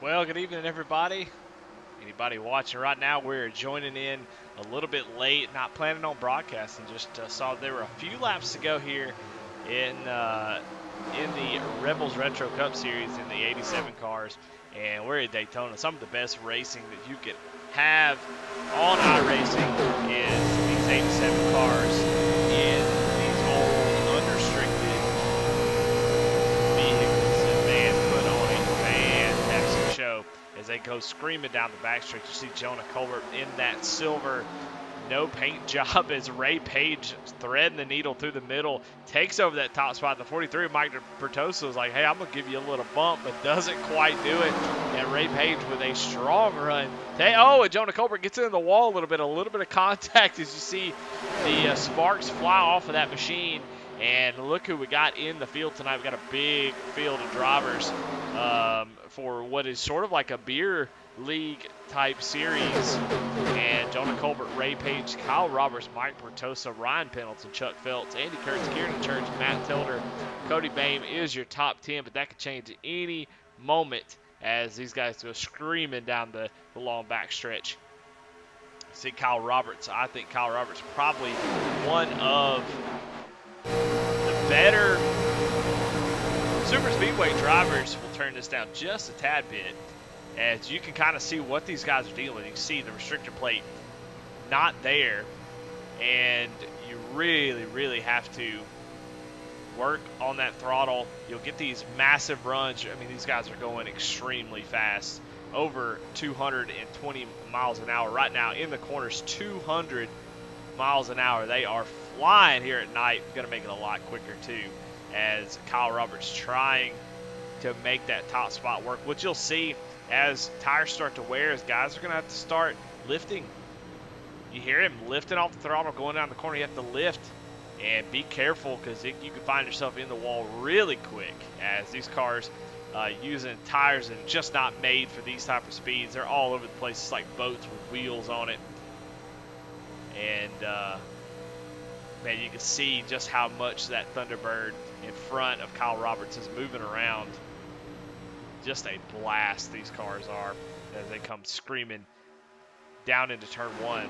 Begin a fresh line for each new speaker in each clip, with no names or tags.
Well, good evening, everybody. Anybody watching right now, we're joining in a little bit late, not planning on broadcasting. Just saw there were a few laps to go here in the Rebels Retro Cup Series in the 87 cars, and we're at Daytona. Some of the best racing that you could have on iRacing is these 87 cars in these old unrestricted vehicles, and man, put on a fantastic show as they go screaming down the backstretch. You see Jonah Colbert in that silver no paint job as Ray Page threading the needle through the middle, takes over that top spot. The 43, Mike Bertosa was like, hey, I'm going to give you a little bump, but doesn't quite do it. And Ray Page with a strong run. And Jonah Colbert gets into the wall a little bit of contact as you see the sparks fly off of that machine. And look who we got in the field tonight. We got a big field of drivers for what is sort of like a beer league type series. And Jonah Colbert, Ray Page, Kyle Roberts, Mike Bertosa, Ryan Pendleton, Chuck Phelps, Andy Kurtz, Kieran Church, Matt Tilder, Cody Bame is your top 10, but that could change at any moment as these guys go screaming down the long backstretch. See Kyle Roberts. I think Kyle Roberts probably one of the better super speedway drivers. Will turn this down just a tad bit as you can kind of see what these guys are dealing with. You can see the restrictor plate not there, and you really have to work on that throttle. You'll get these massive runs. I mean, these guys are going extremely fast, over 220 miles an hour right now in the corners, 200 miles an hour. They are flying here at night. Going to make it a lot quicker too, as Kyle Roberts trying to make that top spot work, which you'll see as tires start to wear, as guys are going to have to start lifting. You hear him lifting off the throttle, going down the corner. You have to lift and be careful because you can find yourself in the wall really quick, as these cars using tires that are just not made for these type of speeds. They're all over the place. It's like boats with wheels on it. And, man, you can see just how much that Thunderbird in front of Kyle Roberts is moving around. Just a blast these cars are as they come screaming down into turn one.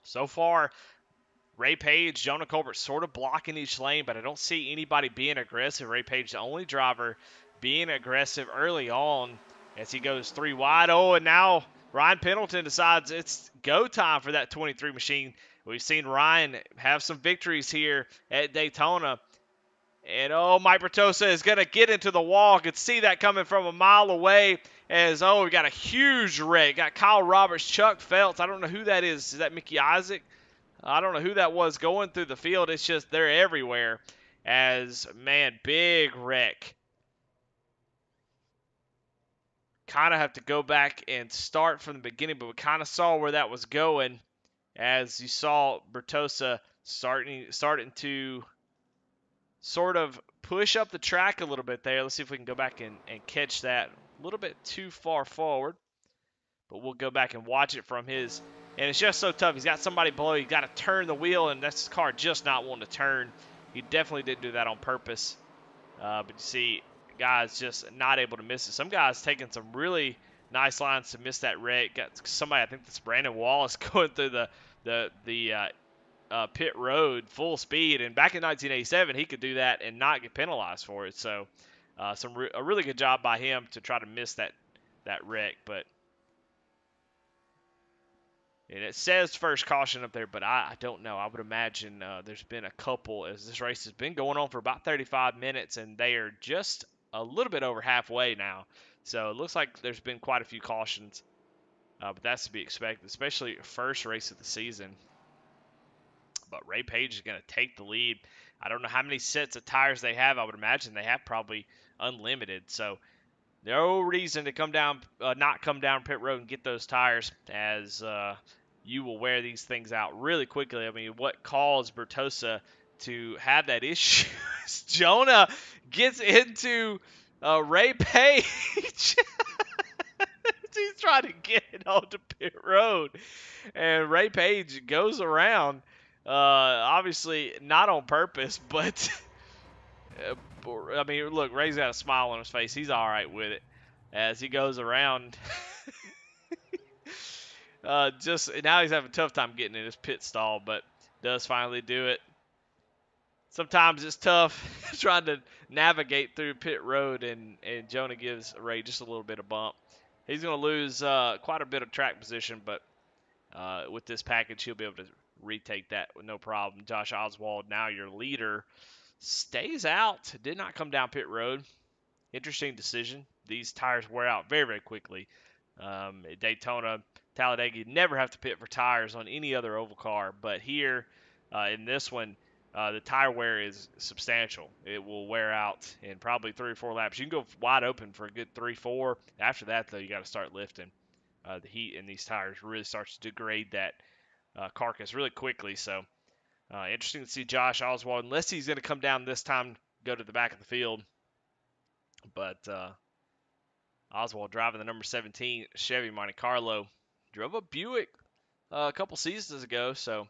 So far, Ray Page, Jonah Colbert sort of blocking each lane, but I don't see anybody being aggressive. Ray Page, the only driver being aggressive early on as he goes three wide. Oh, and now Ryan Pendleton decides it's go time for that 23 machine. We've seen Ryan have some victories here at Daytona. And, Mike Bertosa is going to get into the wall. Could see that coming from a mile away as, we got a huge wreck. Got Kyle Roberts, Chuck Phelps. I don't know who that is. Is that Mickey Isaac? I don't know who that was going through the field. It's just they're everywhere as, man, big wreck. Kind of have to go back and start from the beginning, but we kind of saw where that was going as you saw Bertosa starting to sort of push up the track a little bit there. Let's see if we can go back and catch that a little bit too far forward. But we'll go back and watch it from his. And it's just so tough. He's got somebody below. He's got to turn the wheel, and that's his car just not wanting to turn. He definitely didn't do that on purpose. But you see, guys just not able to miss it. Some guys taking some really nice lines to miss that wreck. Got somebody, I think that's Brandon Wallace, going through the pit road full speed, and back in 1987 he could do that and not get penalized for it. So a really good job by him to try to miss that wreck. But and it says first caution up there, but I don't know. I would imagine there's been a couple, as this race has been going on for about 35 minutes, and they are just a little bit over halfway now. So it looks like there's been quite a few cautions, but that's to be expected, especially first race of the season. But Ray Page is going to take the lead. I don't know how many sets of tires they have. I would imagine they have probably unlimited. So no reason to not come down pit road and get those tires, as you will wear these things out really quickly. I mean, what caused Bertosa to have that issue? Jonah gets into Ray Page. He's trying to get it onto pit road, and Ray Page goes around. Obviously not on purpose, but I mean, look, Ray's got a smile on his face. He's all right with it. as he goes around. Just now he's having a tough time getting in his pit stall, but does finally do it. Sometimes it's tough trying to navigate through pit road, and Jonah gives Ray just a little bit of bump. He's going to lose quite a bit of track position, but with this package, he'll be able to retake that with no problem. Josh Oswald, now your leader, stays out. Did not come down pit road. Interesting decision. These tires wear out very, very quickly. At Daytona, Talladega, you never have to pit for tires on any other oval car, but here in this one, the tire wear is substantial. It will wear out in probably 3 or 4 laps. You can go wide open for a good 3, 4. After that, though, you got to start lifting. The heat in these tires really starts to degrade that carcass really quickly. So interesting to see Josh Oswald, unless he's going to come down this time, go to the back of the field. But Oswald driving the number 17 Chevy Monte Carlo. Drove a Buick a couple seasons ago, so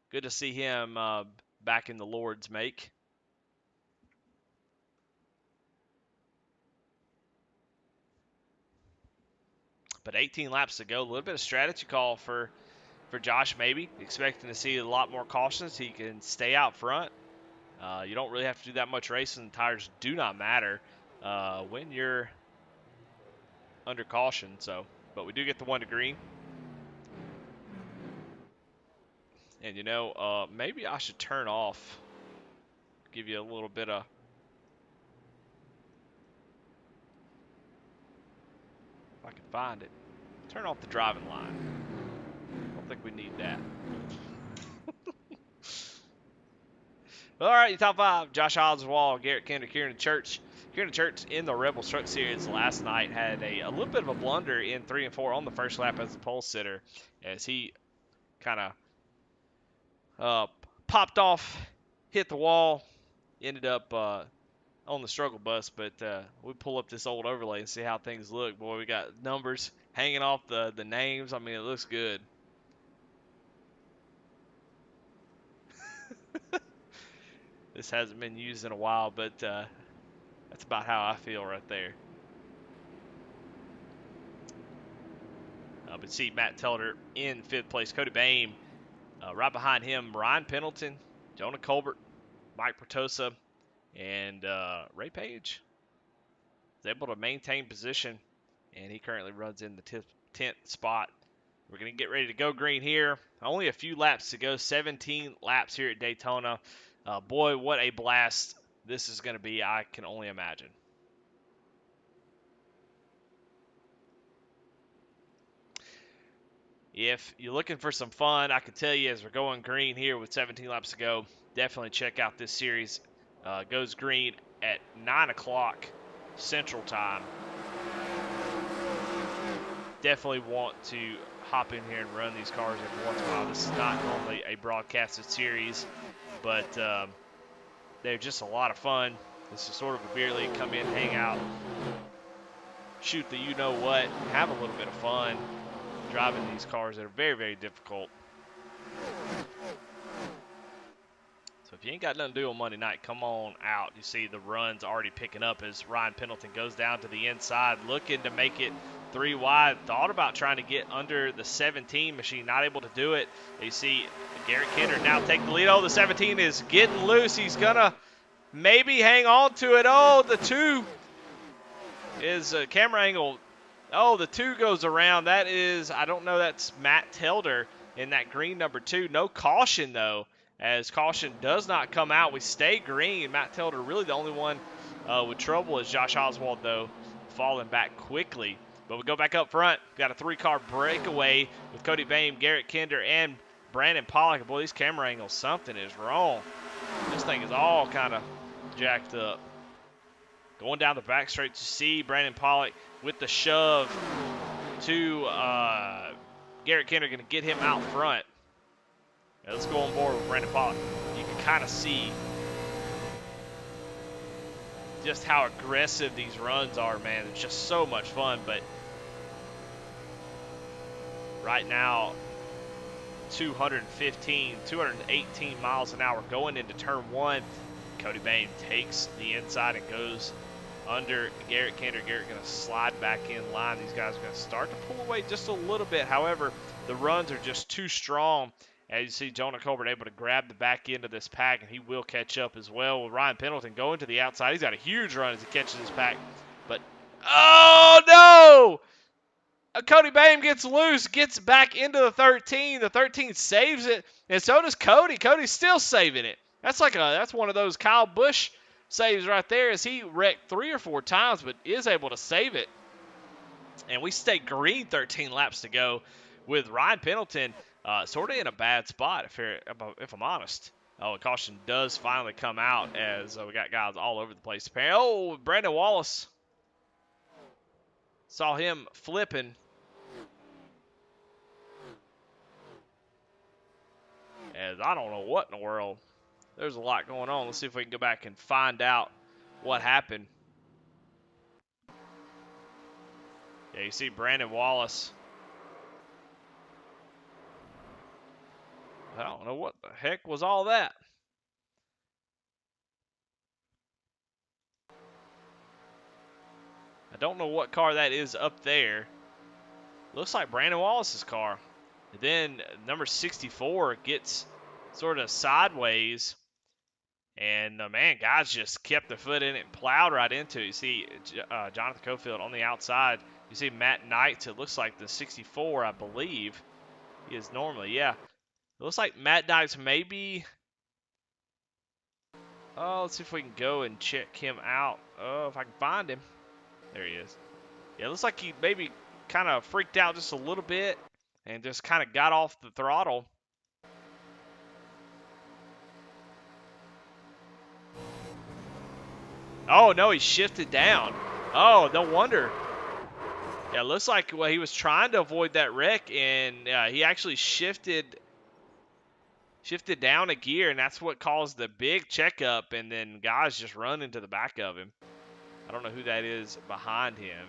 good to see him back in the Lord's make. But 18 laps to go. A little bit of strategy call for Josh, maybe. Expecting to see a lot more cautions. He can stay out front. You don't really have to do that much racing. Tires do not matter when you're under caution. So, but we do get the 1 to green. And, you know, maybe I should turn off, give you a little bit of, if I can find it, turn off the driving line. I don't think we need that. All right, your top 5, Josh Oswald, Garrett Kendrick, Kieran Church. Kieran Church in the Rebel Truck Series last night had a little bit of a blunder in 3 and 4 on the first lap as a pole sitter, as he kind of popped off, hit the wall, ended up on the struggle bus. But we pull up this old overlay and see how things look. Boy, we got numbers hanging off the names. I mean, it looks good. This hasn't been used in a while, but that's about how I feel right there. But see Matt Telder in 5th place. Cody Bain right behind him. Ryan Pendleton, Jonah Colbert, Mike Pertosa, and Ray Page is able to maintain position, and he currently runs in the 10th spot. We're going to get ready to go green here. Only a few laps to go. 17 laps here at Daytona. Boy, what a blast this is going to be. I can only imagine. If you're looking for some fun, I can tell you as we're going green here with 17 laps to go, definitely check out this series. Goes green at 9 o'clock Central Time. Definitely want to hop in here and run these cars every once in a while. This is not normally a broadcasted series, but they're just a lot of fun. This is sort of a beer league. Come in, hang out, shoot the you-know-what, have a little bit of fun driving these cars that are very, very difficult. So if you ain't got nothing to do on Monday night, come on out. You see the runs already picking up as Ryan Pendleton goes down to the inside, looking to make it 3 wide. Thought about trying to get under the 17 machine, not able to do it. You see Garrett Kendrick now take the lead. Oh, the 17 is getting loose. He's going to maybe hang on to it. Oh, the 2 is a camera angle. Oh, the 2 goes around. That is, I don't know, that's Matt Telder in that green number 2. No caution, though, as caution does not come out. We stay green. Matt Telder really the only one with trouble, as Josh Oswald, though, falling back quickly. But we go back up front. Got a 3-car breakaway with Cody Bain, Garrett Kinder, and Brandon Pollock. Boy, these camera angles, something is wrong. This thing is all kind of jacked up. Going down the back straight to see Brandon Pollock with the shove to Garrett Kinder, going to get him out front. Now let's go on board with Brandon Pollock. You can kind of see just how aggressive these runs are, man. It's just so much fun. But right now, 218 miles an hour going into turn 1. Cody Bain takes the inside and goes under Garrett Cantor. Garrett going to slide back in line. These guys are going to start to pull away just a little bit. However, the runs are just too strong. As you see, Jonah Colbert able to grab the back end of this pack, and he will catch up as well. With Ryan Pendleton going to the outside. He's got a huge run as he catches this pack. But, oh, no! Cody Bame gets loose, gets back into the 13. The 13 saves it, and so does Cody. Cody's still saving it. That's one of those Kyle Busch saves right there, as he wrecked 3 or 4 times, but is able to save it. And we stay green 13 laps to go with Ryan Pendleton sort of in a bad spot, if I'm honest. Oh, a caution does finally come out as we got guys all over the place. Oh, Brandon Wallace. Saw him flipping. As I don't know what in the world. There's a lot going on. Let's see if we can go back and find out what happened. Yeah, you see Brandon Wallace. I don't know what the heck was all that. I don't know what car that is up there. Looks like Brandon Wallace's car. And then number 64 gets sort of sideways. And, man, guys just kept their foot in it and plowed right into it. You see Jonathan Cofield on the outside. You see Matt Knight. It looks like the 64, I believe. He is normally, yeah. It looks like Matt Knight's maybe. Oh, let's see if we can go and check him out. Oh, if I can find him. There he is. Yeah, it looks like he maybe kind of freaked out just a little bit and just kind of got off the throttle. Oh, no, he shifted down. Oh, no wonder. Yeah, it looks like he was trying to avoid that wreck, and he actually shifted down a gear, and that's what caused the big checkup, and then guys just run into the back of him. I don't know who that is behind him.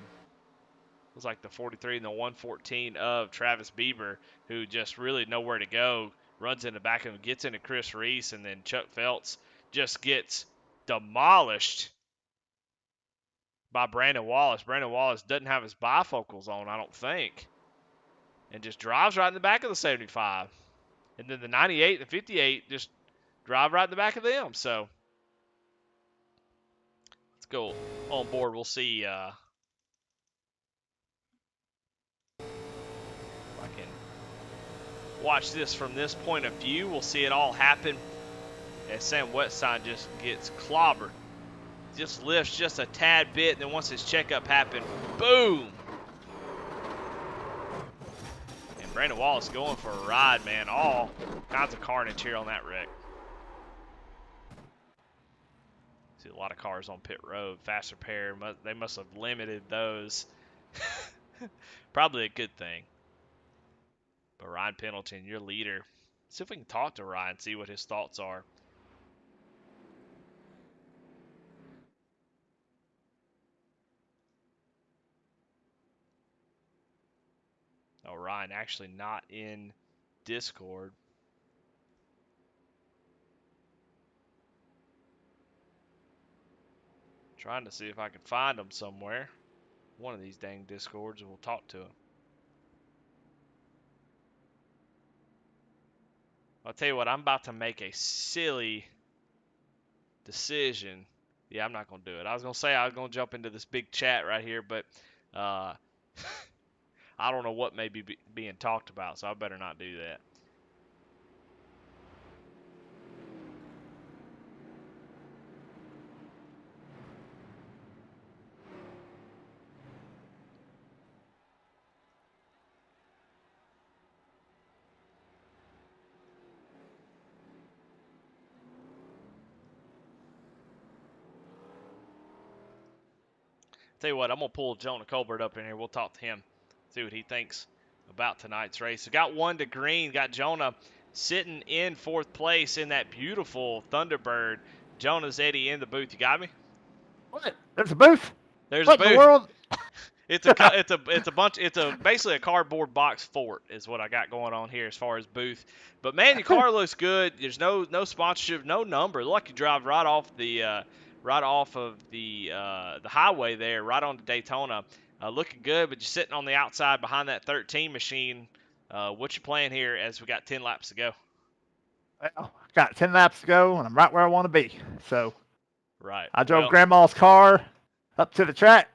Looks like the 43 and the 114 of Travis Bieber, who just really nowhere to go, runs in the back of him, gets into Chris Reese, and then Chuck Phelps just gets demolished by Brandon Wallace. Brandon Wallace doesn't have his bifocals on, I don't think, and just drives right in the back of the 75. And then the 98 and the 58 just drive right in the back of them. So let's go on board. We'll see if I can watch this from this point of view. We'll see it all happen as Sam Wetstein just gets clobbered. Just lifts just a tad bit, and then once his checkup happened, boom! And Brandon Wallace going for a ride, man. All kinds of carnage here on that wreck. See a lot of cars on pit road. Fast repair, they must have limited those. Probably a good thing. But Ryan Pendleton, your leader. See if we can talk to Ryan, see what his thoughts are. Oh, Ryan actually not in Discord. Trying to see if I can find him somewhere. One of these dang Discords, and we'll talk to him. I'll tell you what, I'm about to make a silly decision. Yeah, I'm not going to do it. I was going to say I was going to jump into this big chat right here, but I don't know what may be being talked about, so I better not do that. Tell you what, I'm going to pull Jonah Colbert up in here. We'll talk to him, see what he thinks about tonight's race. So got one to green, got Jonah sitting in 4th place in that beautiful Thunderbird. Jonah's Eddie in the booth. You got me?
What? There's a booth?
There's
what
a booth.
In the world?
It's basically a cardboard box fort is what I got going on here as far as booth. But man, your car looks good. There's no sponsorship, no number. Look like you drive right off the right off of the highway there, right on to Daytona. Looking good, but you're sitting on the outside behind that 13 machine. What you playing here as we got 10 laps to go?
Well, got 10 laps to go, and I'm right where I want to be. So
Right.
I drove
Well,
Grandma's car up to the track,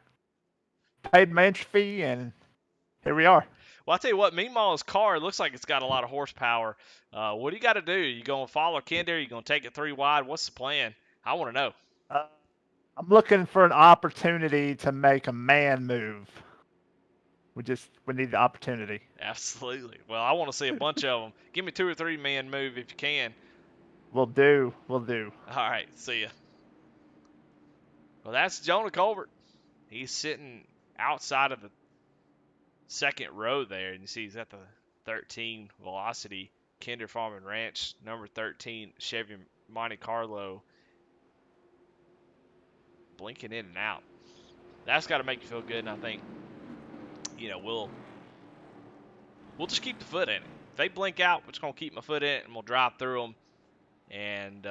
paid my entry fee, and here we are.
I'll tell you what, Meemaw's car looks like it's got a lot of horsepower. What do you got to do? You going to follow Kinder? You going to take it 3 wide? What's the plan? I want to know.
Uh, I'm looking for an opportunity to make a man move. We need the opportunity.
Absolutely. Well, I want to see a bunch of them. Give me 2 or 3 man move if you can.
We'll do. We'll do.
All right, see ya. Well, that's Jonah Colbert. He's sitting outside of the second row there, and you see he's at the 13 Velocity Kinder Farm and Ranch, number 13 Chevy Monte Carlo, blinking in and out. That's got to make you feel good, and I think, we'll just keep the foot in it. If they blink out, we're just gonna keep my foot in it, and we'll drive through them, and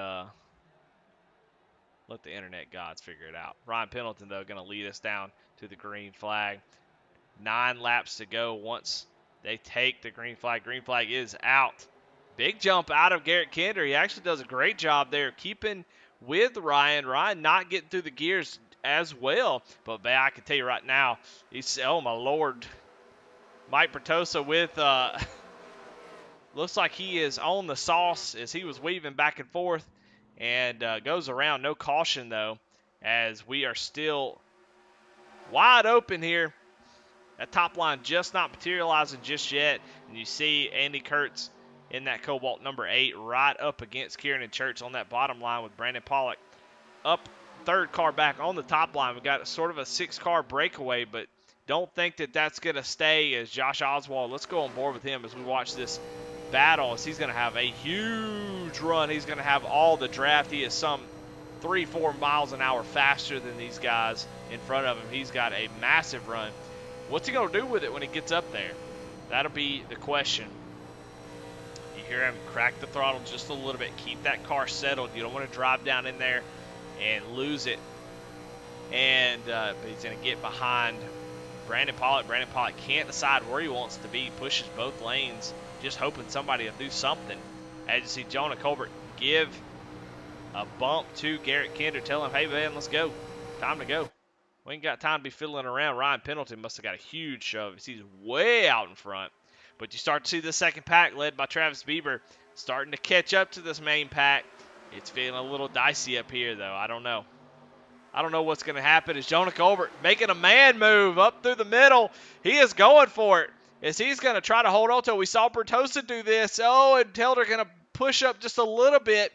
let the internet gods figure it out. Ryan Pendleton, though, gonna lead us down to the green flag. 9 laps to go once they take the green flag. Green flag is out. Big jump out of Garrett Kinder. He actually does a great job there keeping with Ryan. Ryan not getting through the gears as well. But man, I can tell you right now, oh my Lord. Mike Bertosa with, looks like he is on the sauce as he was weaving back and forth and goes around. No caution though, as we are still wide open here. That top line just not materializing just yet. And you see Andy Kurtz in that Cobalt number 8 right up against Kieran and Church on that bottom line with Brandon Pollock up third car back on the top line. We got sort of a 6-car breakaway, but don't think that that's going to stay as Josh Oswald. Let's go on board with him as we watch this battle as he's going to have a huge run. He's going to have all the draft. He is some 3-4 miles an hour faster than these guys in front of him. He's got a massive run. What's he going to do with it when he gets up there? That'll be the question. You hear him crack the throttle just a little bit. Keep that car settled. You don't want to drive down in there and lose it. And but he's going to get behind Brandon Pollock. Brandon Pollock can't decide where he wants to be. He pushes both lanes, just hoping somebody will do something. As you see Jonah Colbert give a bump to Garrett Kinder, tell him, hey, man, let's go. Time to go. We ain't got time to be fiddling around. Ryan Pendleton must have got a huge shove. He's way out in front. But you start to see the second pack led by Travis Bieber starting to catch up to this main pack. It's feeling a little dicey up here, though. I don't know. I don't know what's going to happen. Is Jonah Colbert making a man move up through the middle? He is going for it. As he's going to try to hold on to it. We saw Bertosa do this. Oh, and Telder going to push up just a little bit.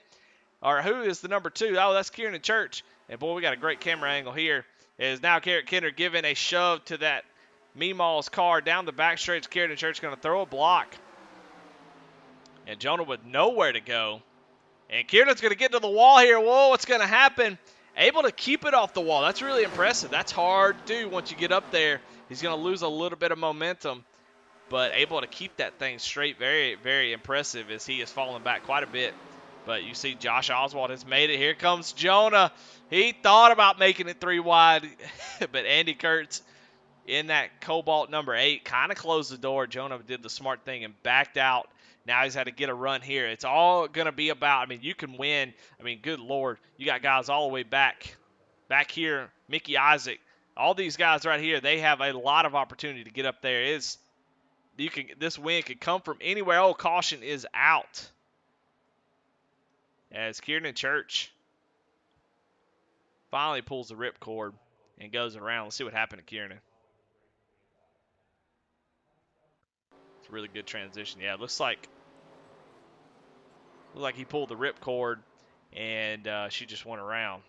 Or who is the number 2? Oh, that's Kieran Church. And boy, we got a great camera angle here. Is now Garrett Kinder giving a shove to that Meemaw's car down the back stretch. Kieran Church going to throw a block. And Jonah with nowhere to go. And Kieran's going to get to the wall here. Whoa, what's going to happen? Able to keep it off the wall. That's really impressive. That's hard to do once you get up there. He's going to lose a little bit of momentum. But able to keep that thing straight, very, very impressive as he is falling back quite a bit. But you see Josh Oswald has made it. Here comes Jonah. He thought about making it 3 wide. But Andy Kurtz in that Cobalt number 8 kind of closed the door. Jonah did the smart thing and backed out. Now he's had to get a run here. It's all going to be about, I mean, you can win. I mean, good Lord. You got guys all the way back here. Mickey Isaac. All these guys right here, they have a lot of opportunity to get up there. This win could come from anywhere. Oh, caution is out. As Kieran Church finally pulls the ripcord and goes around. Let's see what happened to Kieran. It's a really good transition. Yeah, it looks like he pulled the ripcord and she just went around.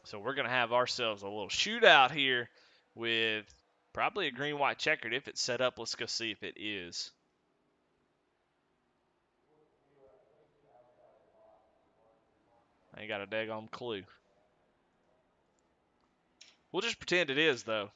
So we're going to have ourselves a little shootout here with probably a green-white checkered. If it's set up, let's go see if it is. I ain't got a daggone clue. We'll just pretend it is, though.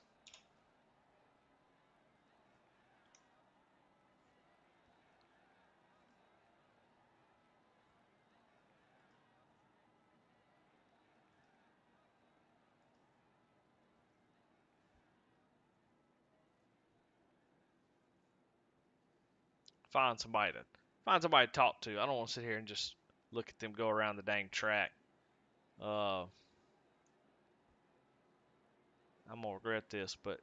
Find somebody to talk to. I don't want to sit here and just look at them go around the dang track. I'm gonna regret this, but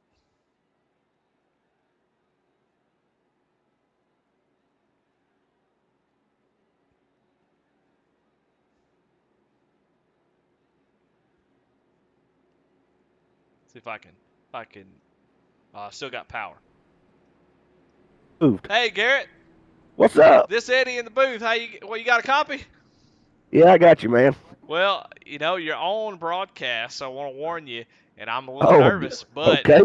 see if I can. Still got power.
Moved.
Hey Garrett,
What's up?
this Eddie in the booth. You got a copy?
Yeah, I got you, man.
Well, you're on broadcast, so I want to warn you, and I'm a little
Oh,
nervous, but
okay.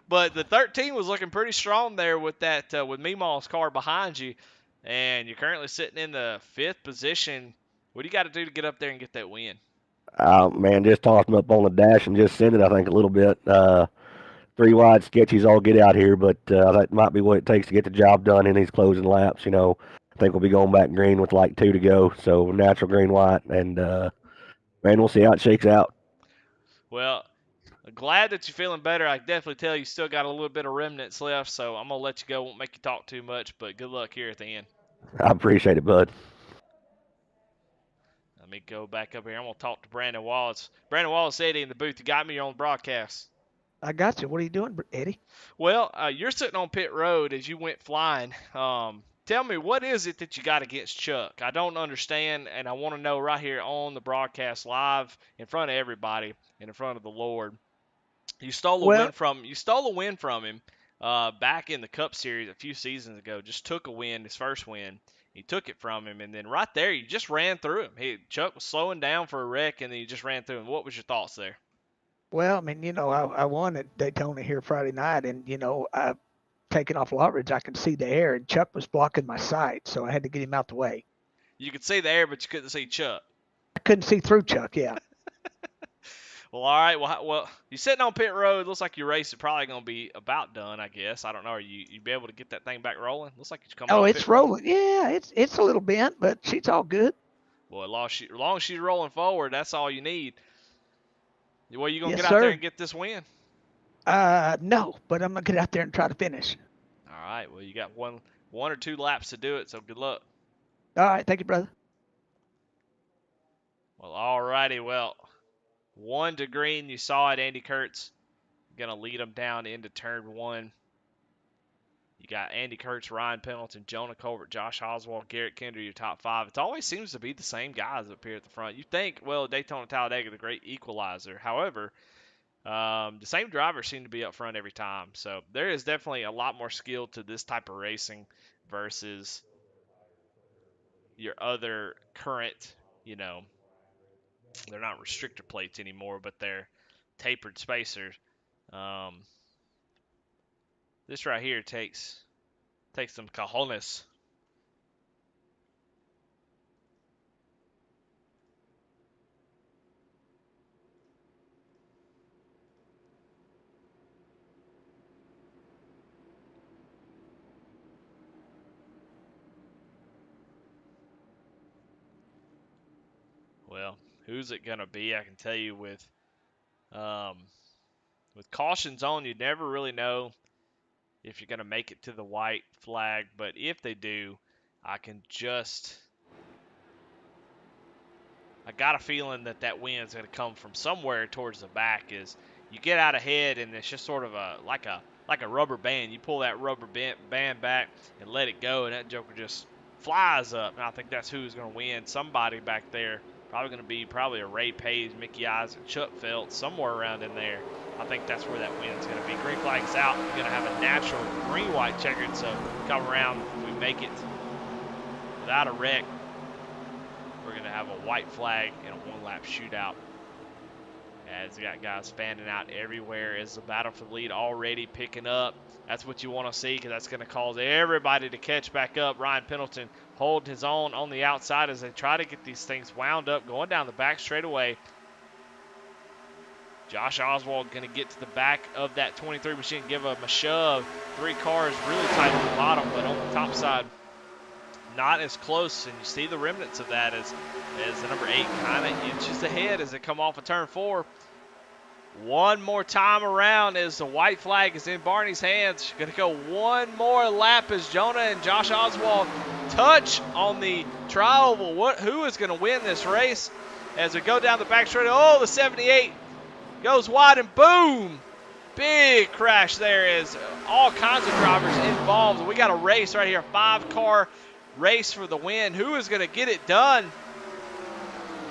but the 13 was looking pretty strong there with that with Meemaw's car behind you, and you're currently sitting in the 5th position. What do you got to do to get up there and get that win?
Man, just tossed him up on the dash and just send it, I think, a little bit. 3 wide sketchies all get out here, but that might be what it takes to get the job done in these closing laps. I think we'll be going back green with like 2 to go. So natural green white, and man, we'll see how it shakes out.
Well, glad that you're feeling better. I can definitely tell you still got a little bit of remnants left, so I'm gonna let you go. Won't make you talk too much, but good luck here at the end.
I appreciate it, bud.
Let me go back up here. I'm gonna talk to Brandon Wallace. Brandon Wallace, Eddie in the booth. You got me. You're on the broadcast.
I got you. What are you doing, Eddie?
Well, you're sitting on pit road as you went flying. Tell me, what is it that you got against Chuck? I don't understand, and I want to know right here on the broadcast live in front of everybody and in front of the Lord. You stole a win from him back in the Cup Series a few seasons ago. Just took a win, his first win. He took it from him, and then right there, you just ran through him. Chuck was slowing down for a wreck, and then you just ran through him. What was your thoughts there?
Well, I mean, I won at Daytona here Friday night, and I taking off Lawridge, I could see the air, and Chuck was blocking my sight, so I had to get him out the way.
You could see the air, but you couldn't see Chuck.
I couldn't see through Chuck. Yeah.
Well, all right. Well, you're sitting on pit road. Looks like your race is probably going to be about done, I guess. I don't know. Are you be able to get that thing back rolling? Looks like you're coming.
Oh, it's rolling. Yeah, it's a little bent, but she's all good.
Well, as long as she's rolling forward, that's all you need. Well, you gonna
Yes,
get out
sir.
there and get this win?
No, but I'm gonna get out there and try to finish.
All right. Well, you got one or two laps to do it, so good luck.
All right, thank you, brother.
Well, all righty. Well, 1 to green. You saw it. Andy Kurtz gonna lead them down into turn 1. You got Andy Kurtz, Ryan Pendleton, Jonah Colbert, Josh Oswald, Garrett Kinder, your top 5. It always seems to be the same guys up here at the front. You think, well, Daytona Talladega, the great equalizer. However, the same drivers seem to be up front every time. So there is definitely a lot more skill to this type of racing versus your other current, they're not restrictor plates anymore, but they're tapered spacers. This right here takes some cojones. Well, who's it gonna be? I can tell you with cautions on, you never really know if you're gonna make it to the white flag. But if they do, I got a feeling that win is gonna come from somewhere towards the back. Is you get out ahead and it's just sort of like a rubber band. You pull that rubber band back and let it go, and that joker just flies up. And I think that's who's gonna win. Somebody back there. Probably going to be a Ray Page, Mickey Isaac, Chuck Phelps, somewhere around in there. I think that's where that win's going to be. Green flag's out. We're going to have a natural green-white checkered, so come around. If we make it without a wreck, we're going to have a white flag and a one-lap shootout. As we got guys fanning out everywhere as the battle for the lead already picking up. That's what you want to see because that's going to cause everybody to catch back up. Ryan Pendleton hold his own on the outside as they try to get these things wound up, going down the back straightaway. Josh Oswald going to get to the back of that 23 machine, give him a shove. 3 cars really tight at the bottom, but on the top side, not as close. And you see the remnants of that as the number 8 kind of inches ahead as they come off of turn 4. one more time around as the white flag is in Barney's hands. Going to go one more lap as Jonah and Josh Oswald touch on the tri-oval. Who is going to win this race as we go down the back straight? Oh, the 78 goes wide and boom. Big crash there as all kinds of drivers involved. We got a race right here, 5-car race for the win. Who is going to get it done?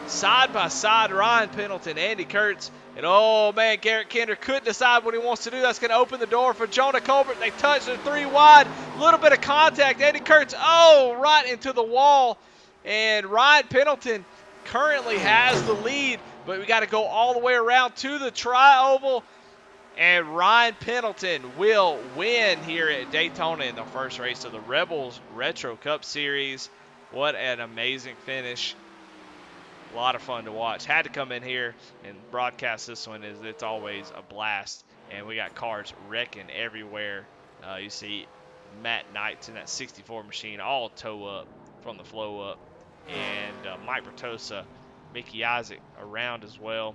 Side by side, Ryan Pendleton, Andy Kurtz, and oh man, Garrett Kinder couldn't decide what he wants to do. That's going to open the door for Jonah Colbert. They touch the 3 wide, little bit of contact. Andy Kurtz, right into the wall, and Ryan Pendleton currently has the lead, but we got to go all the way around to the tri-oval, and Ryan Pendleton will win here at Daytona in the first race of the Rebels Retro Cup Series. What an amazing finish. A lot of fun to watch. Had to come in here and broadcast this one. It's always a blast. And we got cars wrecking everywhere. You see Matt Knights in that 64 machine all toe up from the flow up. And Mike Bertosa, Mickey Isaac around as well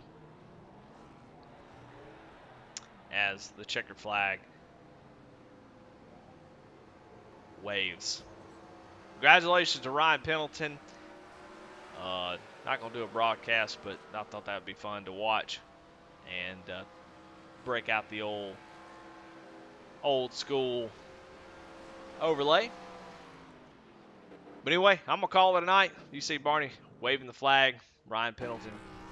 as the checkered flag waves. Congratulations to Ryan Pendleton. Not going to do a broadcast, but I thought that would be fun to watch and break out the old school overlay. But anyway, I'm going to call it a night. You see Barney waving the flag, Ryan Pendleton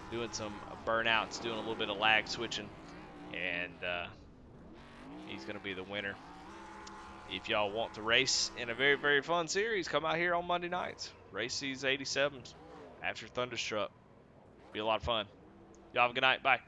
doing some burnouts, doing a little bit of lag switching, and he's going to be the winner. If y'all want to race in a very, very fun series, come out here on Monday nights. Race these 87s after Thunderstruck. Be a lot of fun. Y'all have a good night. Bye.